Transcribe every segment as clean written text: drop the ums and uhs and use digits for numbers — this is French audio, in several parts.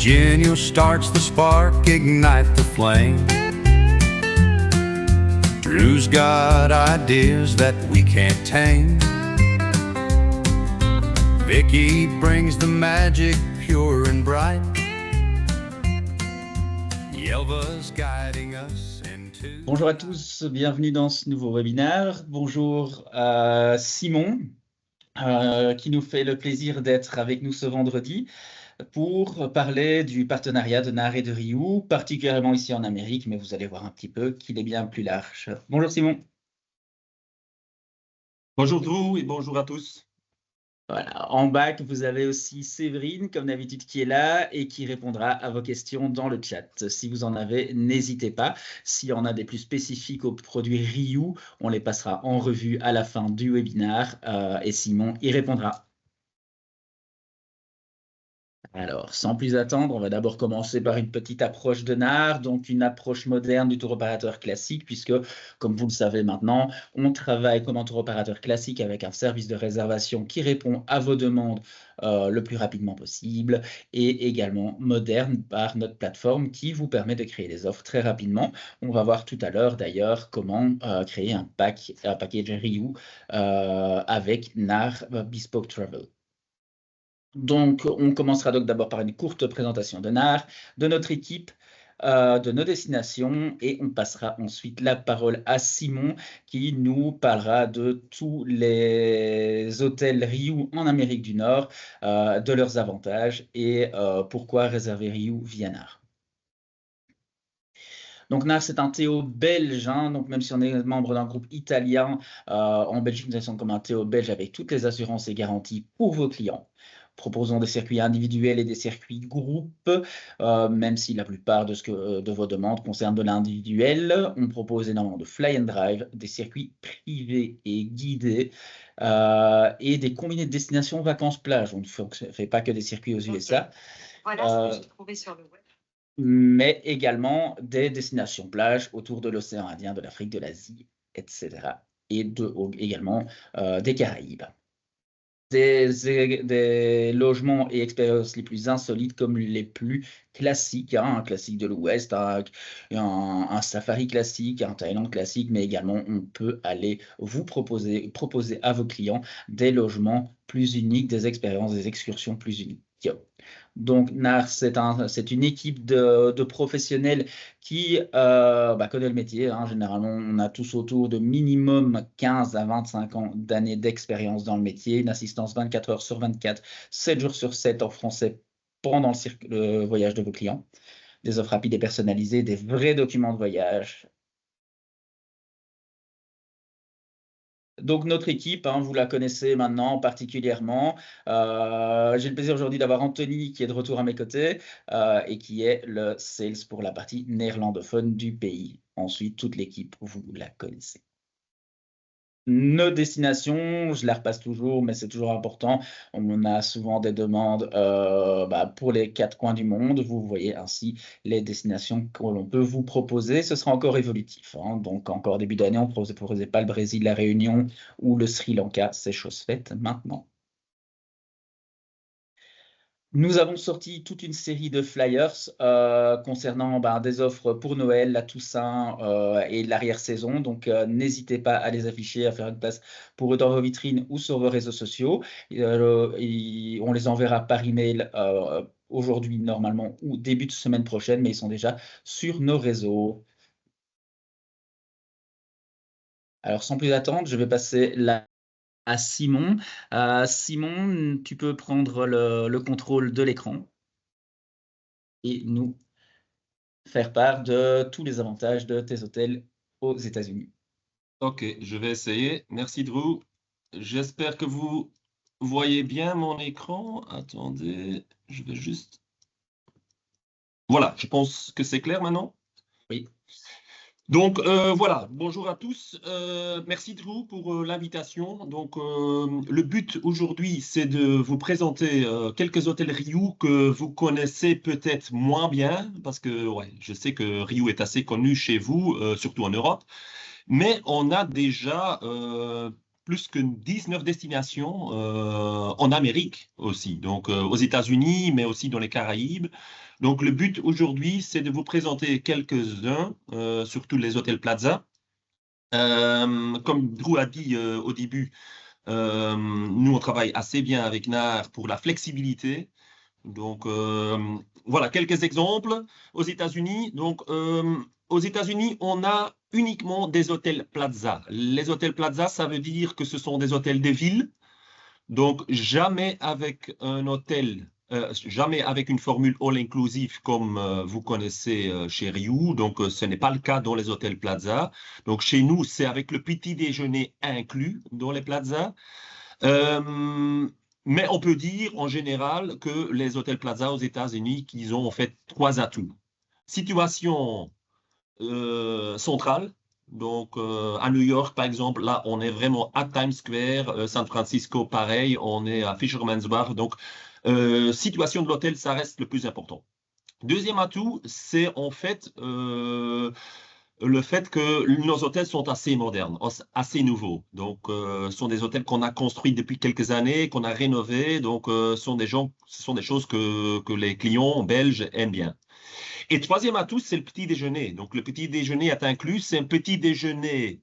Genial starts the spark, ignite the flame. Drew's got ideas that we can't tame. Vicky brings the magic pure and bright. Yelva's guiding us into... Bonjour à tous, bienvenue dans ce nouveau webinaire. Bonjour Simon, qui nous fait le plaisir d'être avec nous ce vendredi pour parler du partenariat de NAR et de Riou, particulièrement ici en Amérique, mais vous allez voir un petit peu qu'il est bien plus large. Bonjour Simon. Bonjour Drew et bonjour à tous. Voilà. En bac, vous avez aussi Séverine, comme d'habitude, qui est là et qui répondra à vos questions dans le chat. Si vous en avez, n'hésitez pas. S'il y en a des plus spécifiques aux produits Riou, on les passera en revue à la fin du webinaire et Simon y répondra. Alors, sans plus attendre, on va d'abord commencer par une petite approche de NAR, donc une approche moderne du tour opérateur classique, puisque, comme vous le savez maintenant, on travaille comme un tour opérateur classique avec un service de réservation qui répond à vos demandes le plus rapidement possible, et également moderne par notre plateforme qui vous permet de créer des offres très rapidement. On va voir tout à l'heure d'ailleurs comment créer un package Riou avec NAR Bespoke Travel. Donc, on commencera donc d'abord par une courte présentation de NAR, de notre équipe, de nos destinations, et on passera ensuite la parole à Simon qui nous parlera de tous les hôtels Riou en Amérique du Nord, de leurs avantages et pourquoi réserver Riou via NAR. Donc NAR, c'est un TO belge, hein, donc même si on est membre d'un groupe italien, en Belgique, nous sommes comme un TO belge avec toutes les assurances et garanties pour vos clients. Proposons des circuits individuels et des circuits groupes, même si la plupart de vos demandes concernent de l'individuel. On propose énormément de fly and drive, des circuits privés et guidés, et des combinés de destinations vacances-plage. On ne fait pas que des circuits aux USA. Voilà ce que j'ai trouvé sur le web. Mais également des destinations plage autour de l'océan Indien, de l'Afrique, de l'Asie, etc. Et également des Caraïbes. Des logements et expériences les plus insolites comme les plus classiques, hein, un classique de l'Ouest, un safari classique, un Thaïlande classique, mais également on peut aller vous proposer à vos clients des logements plus uniques, des expériences, des excursions plus uniques. Donc NAR, c'est une équipe de professionnels qui connaît le métier, hein. Généralement, on a tous autour de minimum 15 à 25 ans d'années d'expérience dans le métier, une assistance 24 heures sur 24, 7 jours sur 7 en français pendant le voyage de vos clients, des offres rapides et personnalisées, des vrais documents de voyage. Donc notre équipe, hein, vous la connaissez maintenant particulièrement. J'ai le plaisir aujourd'hui d'avoir Anthony qui est de retour à mes côtés et qui est le sales pour la partie néerlandophone du pays. Ensuite, toute l'équipe, vous la connaissez. Nos destinations, je la repasse toujours, mais c'est toujours important. On a souvent des demandes pour les 4 coins du monde. Vous voyez ainsi les destinations que l'on peut vous proposer. Ce sera encore évolutif, hein. Donc, encore début d'année, on ne proposait pas le Brésil, la Réunion ou le Sri Lanka. C'est chose faite maintenant. Nous avons sorti toute une série de flyers concernant des offres pour Noël, la Toussaint et l'arrière-saison. Donc, n'hésitez pas à les afficher, à faire une place pour eux dans vos vitrines ou sur vos réseaux sociaux. On les enverra par email aujourd'hui normalement ou début de semaine prochaine, mais ils sont déjà sur nos réseaux. Alors, sans plus attendre, je vais passer à Simon. Simon, tu peux prendre le contrôle de l'écran et nous faire part de tous les avantages de tes hôtels aux États-Unis. Ok, je vais essayer. Merci Drew. J'espère que vous voyez bien mon écran. Attendez, je vais juste... Voilà, je pense que c'est clair maintenant. Oui. Donc voilà, bonjour à tous. Merci Drew pour l'invitation. Donc le but aujourd'hui, c'est de vous présenter quelques hôtels Riou que vous connaissez peut-être moins bien, parce que je sais que Riou est assez connu chez vous, surtout en Europe, mais on a déjà plus que 19 destinations en Amérique aussi, donc aux États-Unis, mais aussi dans les Caraïbes. Donc, le but aujourd'hui, c'est de vous présenter quelques-uns, surtout les hôtels Plaza. Comme Drew a dit au début, nous, on travaille assez bien avec NAR pour la flexibilité. Donc, voilà, quelques exemples aux États-Unis. Donc, aux États-Unis, on a uniquement des hôtels Plaza. Les hôtels Plaza, ça veut dire que ce sont des hôtels de ville. Donc, jamais avec un hôtel, jamais avec une formule all-inclusive comme vous connaissez chez Riu. Donc, ce n'est pas le cas dans les hôtels Plaza. Donc, chez nous, c'est avec le petit déjeuner inclus dans les Plaza. Mais on peut dire en général que les hôtels Plaza aux États-Unis, qu'ils ont en fait 3 atouts. Situation centrale. Donc, à New York, par exemple, là, on est vraiment à Times Square. San Francisco, pareil, on est à Fisherman's Wharf. Donc, situation de l'hôtel, ça reste le plus important. Deuxième atout, c'est en fait le fait que nos hôtels sont assez modernes, assez nouveaux. Donc, ce sont des hôtels qu'on a construits depuis quelques années, qu'on a rénovés. Donc, ce sont des choses que les clients belges aiment bien. Et troisième atout, c'est le petit déjeuner. Donc, le petit déjeuner est inclus. C'est un petit déjeuner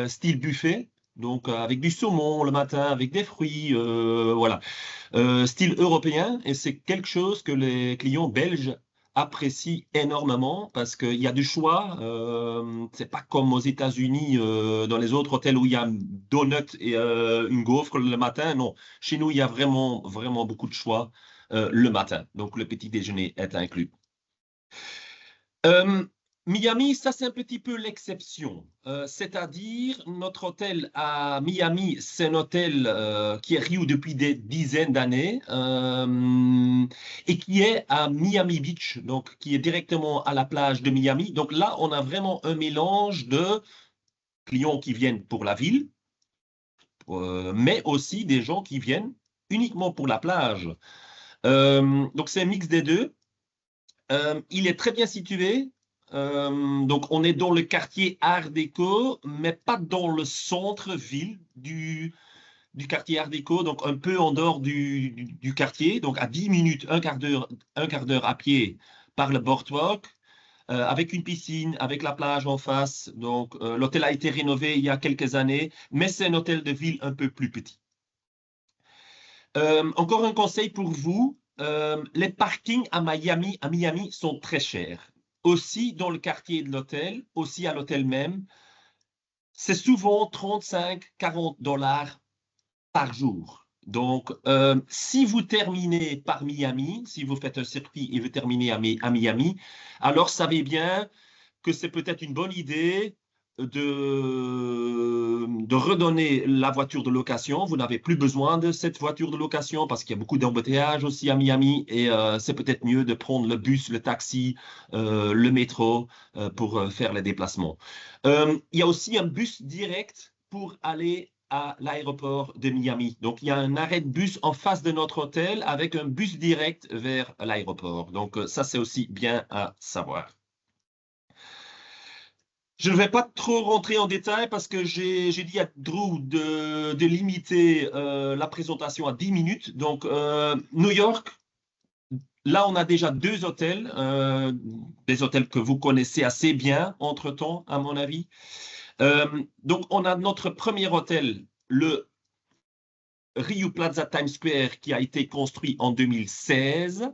style buffet, donc avec du saumon le matin, avec des fruits, voilà, style européen. Et c'est quelque chose que les clients belges apprécient énormément parce qu'il y a du choix. C'est pas comme aux États-Unis, dans les autres hôtels où il y a un donut et une gaufre le matin. Non, chez nous, il y a vraiment, vraiment beaucoup de choix le matin. Donc, le petit déjeuner est inclus. Miami, ça c'est un petit peu l'exception. C'est-à-dire, notre hôtel à Miami, c'est un hôtel qui est Riu depuis des dizaines d'années et qui est à Miami Beach, donc qui est directement à la plage de Miami. Donc là, on a vraiment un mélange de clients qui viennent pour la ville, mais aussi des gens qui viennent uniquement pour la plage. Donc c'est un mix des deux. Il est très bien situé. Donc, on est dans le quartier Art déco, mais pas dans le centre-ville du quartier Art déco, donc un peu en dehors du quartier, donc à 10 minutes, un quart d'heure à pied par le boardwalk, avec une piscine, avec la plage en face. Donc, l'hôtel a été rénové il y a quelques années, mais c'est un hôtel de ville un peu plus petit. Encore un conseil pour vous. Les parkings à Miami sont très chers. Aussi dans le quartier de l'hôtel, aussi à l'hôtel même, c'est souvent 35-40 $ par jour. Donc, si vous terminez par Miami, si vous faites un circuit et vous terminez à Miami, alors savez bien que c'est peut-être une bonne idée de redonner la voiture de location. Vous n'avez plus besoin de cette voiture de location parce qu'il y a beaucoup d'embouteillages aussi à Miami et c'est peut-être mieux de prendre le bus, le taxi, le métro pour faire les déplacements. Il y a aussi un bus direct pour aller à l'aéroport de Miami. Donc, il y a un arrêt de bus en face de notre hôtel avec un bus direct vers l'aéroport. Donc, ça, c'est aussi bien à savoir. Je ne vais pas trop rentrer en détail parce que j'ai dit à Drew de limiter la présentation à 10 minutes. Donc, New York, là, on a déjà 2 hôtels, des hôtels que vous connaissez assez bien entre-temps, à mon avis. Donc, on a notre premier hôtel, le Riu Plaza Times Square, qui a été construit en 2016,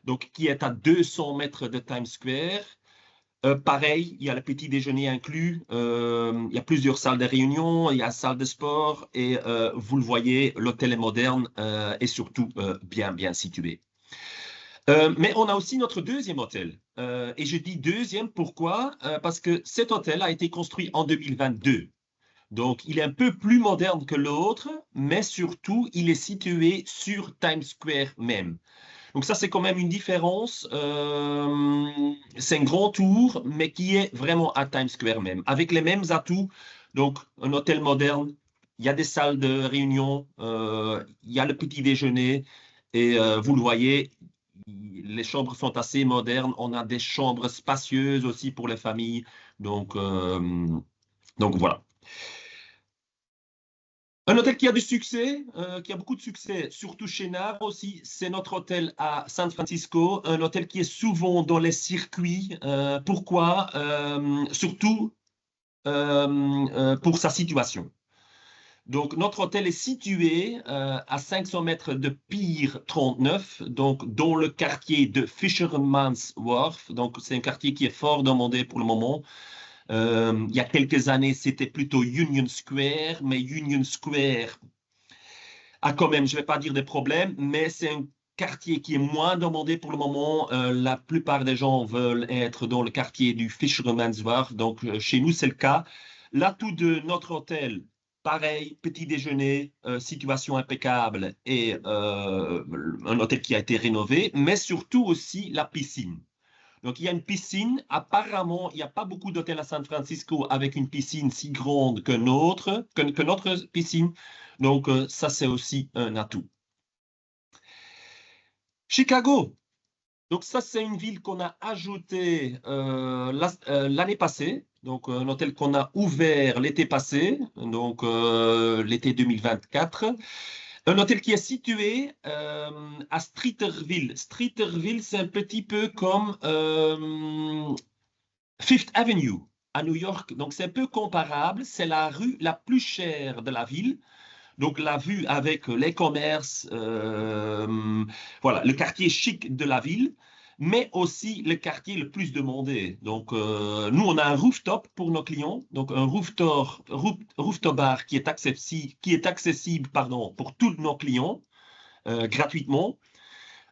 donc qui est à 200 mètres de Times Square. Pareil, il y a le petit déjeuner inclus, il y a plusieurs salles de réunion, il y a salle de sport et vous le voyez, l'hôtel est moderne et surtout bien situé. Mais on a aussi notre deuxième hôtel. Et je dis deuxième, pourquoi? Parce que cet hôtel a été construit en 2022. Donc, il est un peu plus moderne que l'autre, mais surtout, il est situé sur Times Square même. Donc ça, c'est quand même une différence. C'est un grand tour, mais qui est vraiment à Times Square même, avec les mêmes atouts. Donc, un hôtel moderne, il y a des salles de réunion, il y a le petit déjeuner, et vous le voyez, les chambres sont assez modernes. On a des chambres spacieuses aussi pour les familles. Donc voilà. Un hôtel qui a du succès, qui a beaucoup de succès, surtout chez NAR aussi, c'est notre hôtel à San Francisco, un hôtel qui est souvent dans les circuits. Pourquoi? Surtout pour sa situation. Donc, notre hôtel est situé à 500 mètres de Pier 39, donc dans le quartier de Fisherman's Wharf. Donc, c'est un quartier qui est fort demandé pour le moment. Il y a quelques années, c'était plutôt Union Square, mais Union Square a quand même, je ne vais pas dire des problèmes, mais c'est un quartier qui est moins demandé pour le moment. La plupart des gens veulent être dans le quartier du Fisherman's Wharf, donc chez nous, c'est le cas. L'atout de notre hôtel, pareil, petit déjeuner, situation impeccable et un hôtel qui a été rénové, mais surtout aussi la piscine. Donc, il y a une piscine. Apparemment, il n'y a pas beaucoup d'hôtels à San Francisco avec une piscine si grande que notre piscine. Donc, ça, c'est aussi un atout. Chicago. Donc, ça, c'est une ville qu'on a ajoutée l'année passée. Donc, un hôtel qu'on a ouvert l'été passé, donc l'été 2024. Un hôtel qui est situé à Streeterville. Streeterville, c'est un petit peu comme Fifth Avenue à New York. Donc, c'est un peu comparable. C'est la rue la plus chère de la ville. Donc, la vue avec les commerces, voilà, le quartier chic de la ville, mais aussi le quartier le plus demandé. Donc, nous, on a un rooftop pour nos clients, donc un rooftop bar qui est accessible pour tous nos clients gratuitement.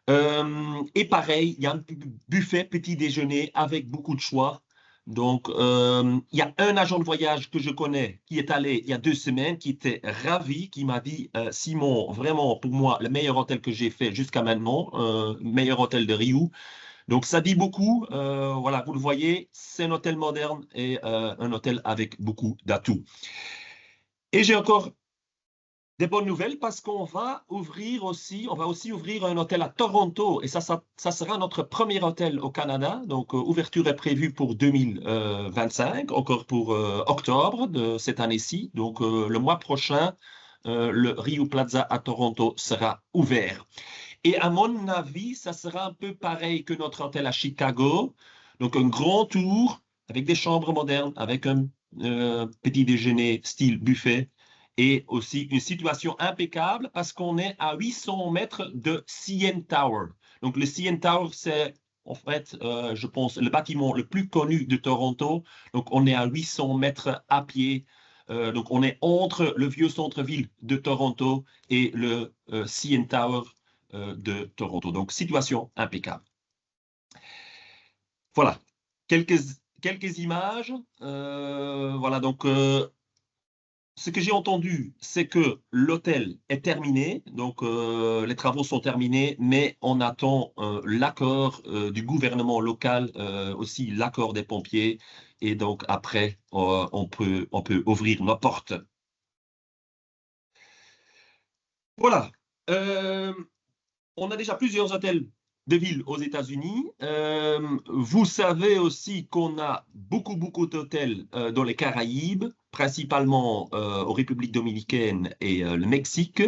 Et pareil, il y a un buffet petit déjeuner avec beaucoup de choix. Donc, il y a un agent de voyage que je connais qui est allé il y a 2 semaines, qui était ravi, qui m'a dit Simon, vraiment pour moi, le meilleur hôtel que j'ai fait jusqu'à maintenant, meilleur hôtel de Rio. Donc, ça dit beaucoup. Voilà, vous le voyez, c'est un hôtel moderne et un hôtel avec beaucoup d'atouts. Et j'ai encore des bonnes nouvelles parce qu'on va aussi ouvrir un hôtel à Toronto et ça sera notre premier hôtel au Canada. Donc, ouverture est prévue pour 2025, encore pour octobre de cette année-ci. Donc, le mois prochain, le Rio Plaza à Toronto sera ouvert. Et à mon avis, ça sera un peu pareil que notre hôtel à Chicago. Donc, un grand tour avec des chambres modernes, avec un petit déjeuner style buffet. Et aussi une situation impeccable parce qu'on est à 800 mètres de CN Tower. Donc, le CN Tower, c'est en fait, je pense, le bâtiment le plus connu de Toronto. Donc, on est à 800 mètres à pied. Donc, on est entre le vieux centre-ville de Toronto et le CN Tower de Toronto. Donc, situation impeccable. Voilà, quelques images. Voilà, donc... ce que j'ai entendu, c'est que l'hôtel est terminé, donc les travaux sont terminés, mais on attend l'accord du gouvernement local, aussi l'accord des pompiers, et donc après, on peut ouvrir nos portes. Voilà. On a déjà plusieurs hôtels de ville aux États-Unis. Vous savez aussi qu'on a beaucoup d'hôtels dans les Caraïbes, principalement aux Républiques dominicaines et le Mexique.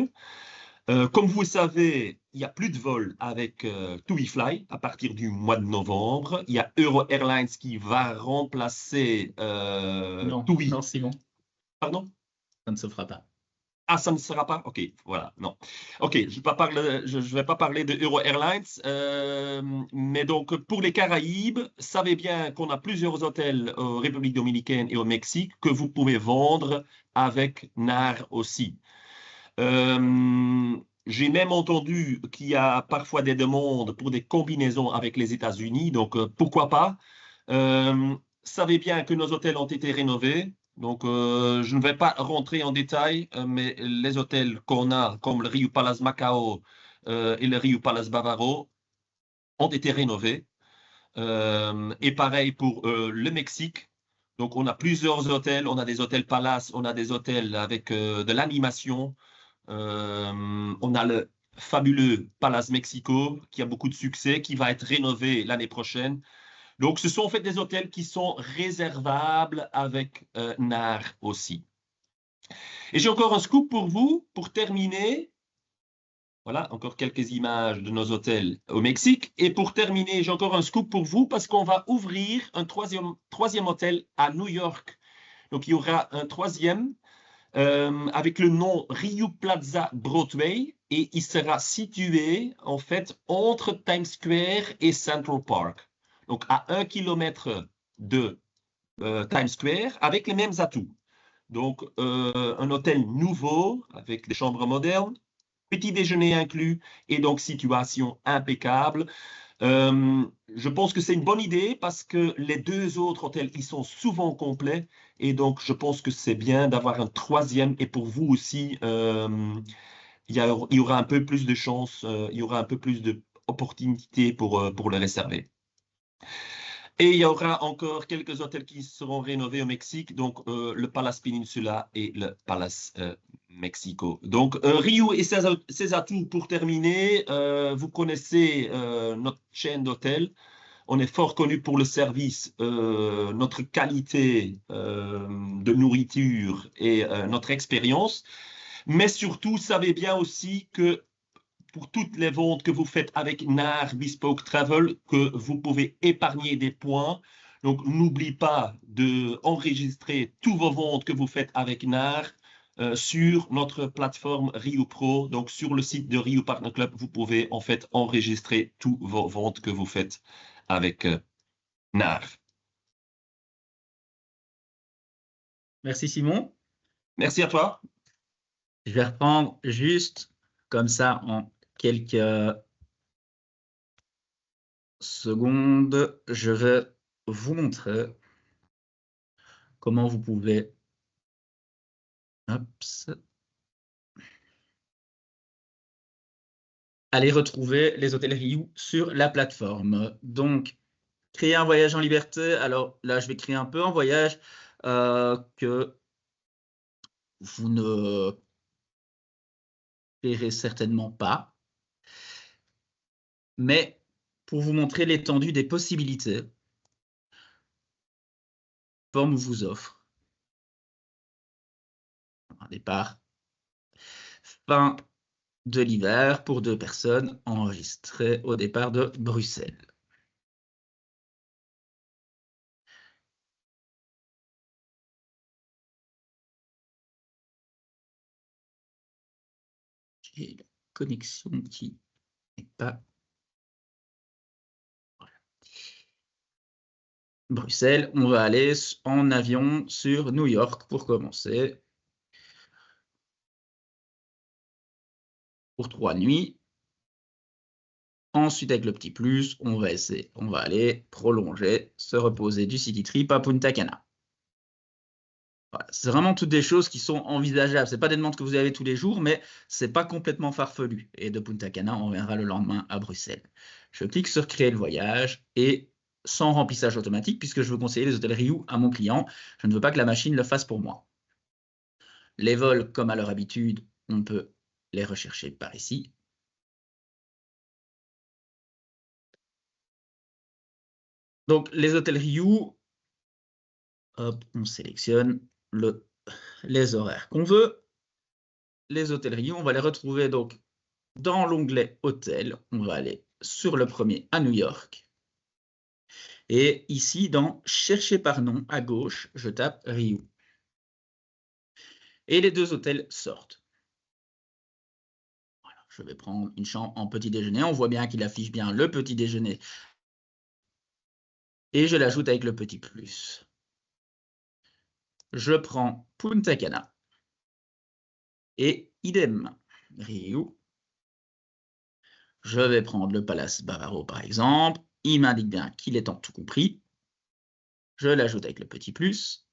Comme vous le savez, il n'y a plus de vols avec TuiFly à partir du mois de novembre. Il y a Euro Airlines qui va remplacer TUI. Non, Simon. Pardon? Ça ne se fera pas. Ah, ça ne sera pas? OK, voilà, non. OK, je vais pas parler de Euro Airlines, mais donc pour les Caraïbes, savez bien qu'on a plusieurs hôtels en République dominicaine et au Mexique que vous pouvez vendre avec NAR aussi. J'ai même entendu qu'il y a parfois des demandes pour des combinaisons avec les États-Unis, donc pourquoi pas? Savez bien que nos hôtels ont été rénovés. Donc, je ne vais pas rentrer en détail, mais les hôtels qu'on a, comme le Rio Palace Macao et le Rio Palace Bavaro, ont été rénovés. Et pareil pour le Mexique. Donc, on a plusieurs hôtels. On a des hôtels Palace, on a des hôtels avec de l'animation. On a le fabuleux Palace Mexico, qui a beaucoup de succès, qui va être rénové l'année prochaine. Donc, ce sont en fait des hôtels qui sont réservables avec NAR aussi. Et j'ai encore un scoop pour vous, pour terminer. Voilà, encore quelques images de nos hôtels au Mexique. Et pour terminer, j'ai encore un scoop pour vous parce qu'on va ouvrir un troisième hôtel à New York. Donc, il y aura un troisième avec le nom Rio Plaza Broadway et il sera situé en fait entre Times Square et Central Park. Donc, à 1 kilomètre de Times Square avec les mêmes atouts. Donc, un hôtel nouveau avec des chambres modernes, petit déjeuner inclus et donc situation impeccable. Je pense que c'est une bonne idée parce que les deux autres hôtels, ils sont souvent complets et donc je pense que c'est bien d'avoir un troisième et pour vous aussi, il y aura un peu plus de chance, il y aura un peu plus d'opportunités pour le réserver. Et il y aura encore quelques hôtels qui seront rénovés au Mexique, donc le Palace Peninsula et le Palace Mexico. Donc Rio et ses atouts pour terminer. Vous connaissez notre chaîne d'hôtels. On est fort connu pour le service, notre qualité de nourriture et notre expérience. Mais surtout, savez bien aussi que pour toutes les ventes que vous faites avec NAR Bespoke Travel, que vous pouvez épargner des points. Donc, n'oubliez pas d'enregistrer tous vos ventes que vous faites avec NAR sur notre plateforme Rio Pro. Donc, sur le site de Rio Partner Club, vous pouvez en fait enregistrer toutes vos ventes que vous faites avec NAR. Merci Simon. Merci à toi. Je vais reprendre juste comme ça en quelques secondes. Je vais vous montrer comment vous pouvez aller retrouver les hôtels Riu sur la plateforme. Donc, créer un voyage en liberté. Alors là, je vais créer un peu un voyage que vous ne verrez certainement pas. Mais pour vous montrer l'étendue des possibilités, la plateforme vous offre un départ fin de l'hiver pour 2 personnes enregistrées au départ de Bruxelles. J'ai la connexion qui n'est pas... Voilà. Bruxelles, on va aller en avion sur New York pour commencer. Pour 3 nuits. Ensuite, avec le petit plus, on va aller prolonger, se reposer du City Trip à Punta Cana. Voilà, c'est vraiment toutes des choses qui sont envisageables. Ce n'est pas des demandes que vous avez tous les jours, mais ce n'est pas complètement farfelu. Et de Punta Cana, on viendra le lendemain à Bruxelles. Je clique sur créer le voyage et sans remplissage automatique, puisque je veux conseiller les hôtels Riu à mon client. Je ne veux pas que la machine le fasse pour moi. Les vols, comme à leur habitude, on peut les rechercher par ici. Donc, les hôtels Riu, hop, on sélectionne les horaires qu'on veut. Les hôtels Riu, on va les retrouver donc dans l'onglet Hôtel. On va aller sur le premier à New York. Et ici, dans Chercher par nom, à gauche, je tape Riu. Et les 2 hôtels sortent. Voilà, je vais prendre une chambre en petit déjeuner. On voit bien qu'il affiche bien le petit déjeuner. Et je l'ajoute avec le petit plus. Je prends Punta Cana. Et idem, Riu. Je vais prendre le Palace Bavaro, par exemple. Il m'indique bien qu'il est en tout compris. Je l'ajoute avec le petit plus.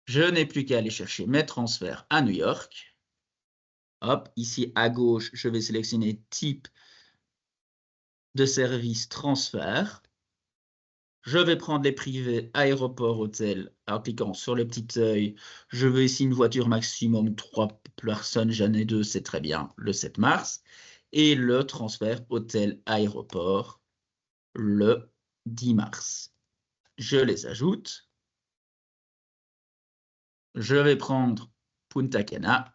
Je n'ai plus qu'à aller chercher mes transferts à New York. Hop, ici à gauche, je vais sélectionner type de service transfert. Je vais prendre les privés aéroport hôtel en cliquant sur le petit œil. Je veux ici une voiture maximum 3 personnes, j'en ai 2, c'est très bien, le 7 mars. Et le transfert hôtel aéroport le 10 mars. Je les ajoute. je vais prendre Punta Cana.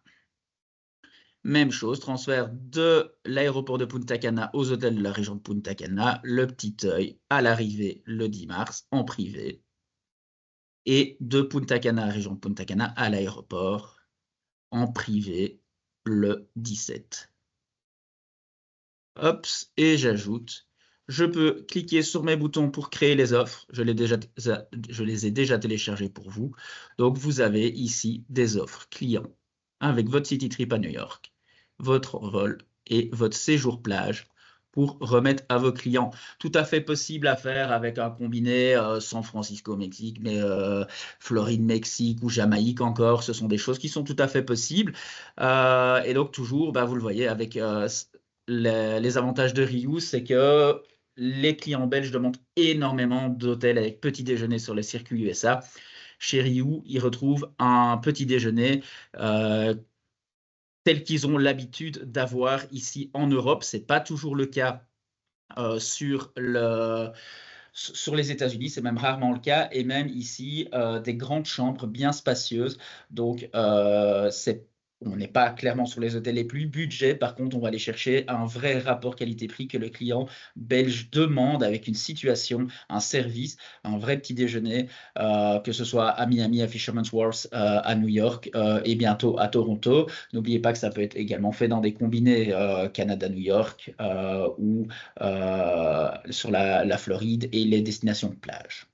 Même chose, transfert de l'aéroport de Punta Cana aux hôtels de la région de Punta Cana, le petit œil à l'arrivée le 10 mars en privé. Et de Punta Cana, région de Punta Cana, à l'aéroport en privé le 17. Hop, et j'ajoute, je peux cliquer sur mes boutons pour créer les offres. Je les ai déjà téléchargés pour vous. Donc, vous avez ici des offres clients avec votre City Trip à New York, votre vol et votre séjour plage pour remettre à vos clients. Tout à fait possible à faire avec un combiné San Francisco-Mexique, mais Floride-Mexique ou Jamaïque encore. Ce sont des choses qui sont tout à fait possibles. Et donc, toujours, vous le voyez, avec les avantages de Riu, c'est que les clients belges demandent énormément d'hôtels avec petit déjeuner sur le circuit USA. Chez Riu, ils retrouvent un petit déjeuner tel qu'ils ont l'habitude d'avoir ici en Europe. Ce n'est pas toujours le cas sur les États-Unis, c'est même rarement le cas. Et même ici, des grandes chambres bien spacieuses. Donc, on n'est pas clairement sur les hôtels les plus budget. Par contre, on va aller chercher un vrai rapport qualité-prix que le client belge demande avec une situation, un service, un vrai petit déjeuner, que ce soit à Miami, à Fisherman's Wharf, à New York et bientôt à Toronto. N'oubliez pas que ça peut être également fait dans des combinés Canada-New York ou sur la Floride et les destinations de plage.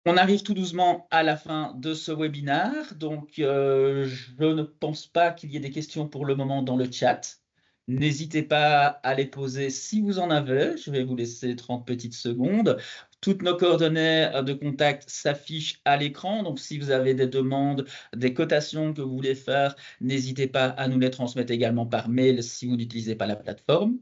On arrive tout doucement à la fin de ce webinaire, donc je ne pense pas qu'il y ait des questions pour le moment dans le chat. N'hésitez pas à les poser si vous en avez. Je vais vous laisser 30 petites secondes. Toutes nos coordonnées de contact s'affichent à l'écran. Donc, si vous avez des demandes, des cotations que vous voulez faire, n'hésitez pas à nous les transmettre également par mail si vous n'utilisez pas la plateforme.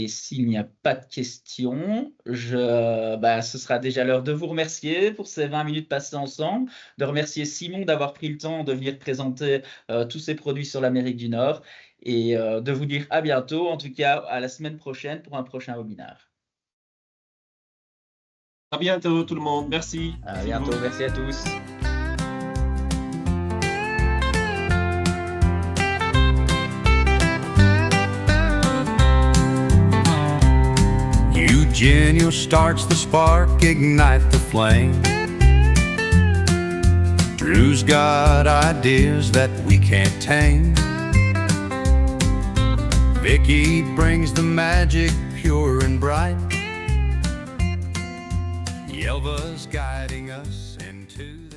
Et s'il n'y a pas de questions, ce sera déjà l'heure de vous remercier pour ces 20 minutes passées ensemble, de remercier Simon d'avoir pris le temps de venir présenter tous ces produits sur l'Amérique du Nord et de vous dire à bientôt, en tout cas à la semaine prochaine pour un prochain webinaire. À bientôt tout le monde, merci. À bientôt, merci à tous. Eugenio starts the spark, ignite the flame. Drew's got ideas that we can't tame. Vicky brings the magic pure and bright. Yelva's guiding us into